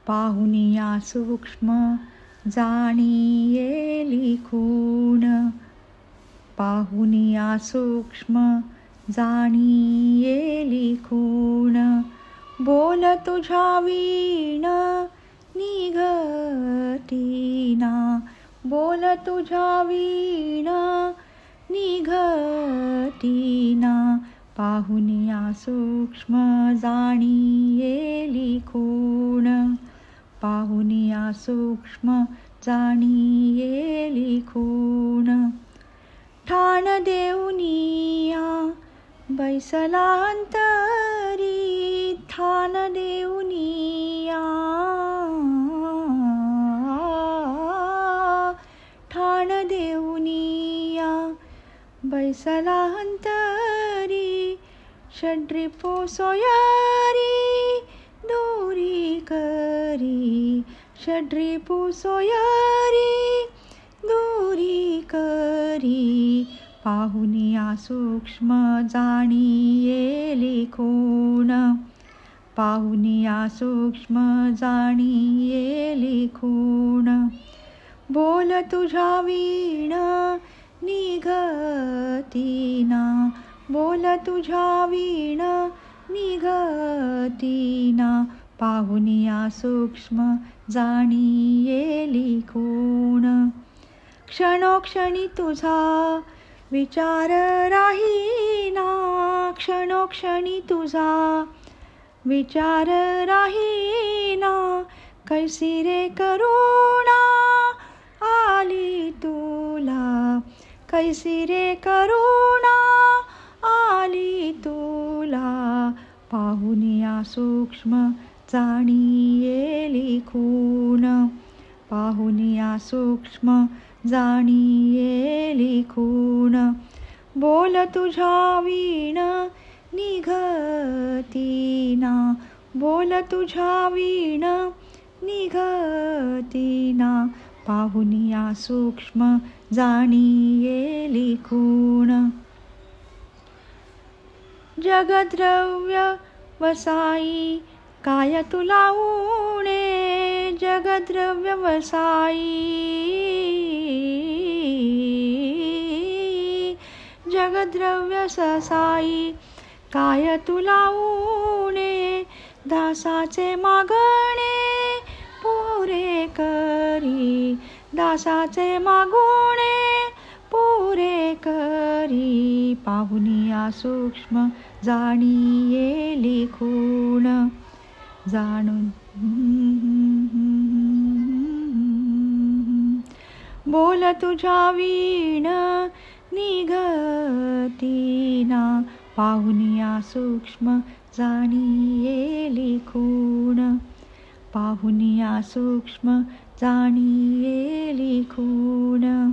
पाहुनिया सूक्ष्म जाणिये लिखून, पाहुनिया सूक्ष्म जाणिये लिखून. बोल तुझ्या वीण निघतीना, बोल तुझ्या वीण निघतीना. पाहुनिया सूक्ष्म जाणिये लिखून, पाहुनिया सूक्ष्म जाणिये लिखून. ठाण देऊनिया बैसला अंतरी, ठाण देऊनिया, ठाण देऊनिया बैसला अंतरी. षड्रिपू सोयरी दूरी करी, षड्रिपू सोयरी दूरी करी. पाहुनिया सूक्ष्म जाणिये लिखून, पाहुनिया सूक्ष्म जाणिये लिखून. बोल तुझ्या वीण निघतीना, बोल तुझ्या वीण निघतीना. पाहुनिया सूक्ष्म जाणिये लिखून. क्षणोक्षणी तुझा विचार राहीना, क्षणोक्षणी तुझा विचार राहीना. कैसी रे करुणा आली तुला, कैसी रे करुणा आली तुला. पाहुनिया सूक्ष्म जाणिये लिखून, पाहुनिया सूक्ष्म जाणिये लिखून. बोल तुझ्या वीण निघतीना, बोल तुझ्या वीण निघतीना. पाहुनिया सूक्ष्म जाणिये लिखून. जगद्रव्य वसाई काय तुला उणे, जगद्रव्य वसाई, जगद्रव्य ससाई काय तुला उणे. दासाचे मागणे पुरे करी, दासाचे मागणे पुरे करी. पाहुनिया सूक्ष्म जाणिये लिखून. जाणून बोल तुझ्या वीण निघतीना. पाहुनिया सूक्ष्म जाणिये लिखून, पाहुनिया सूक्ष्म जाणिये लिखून.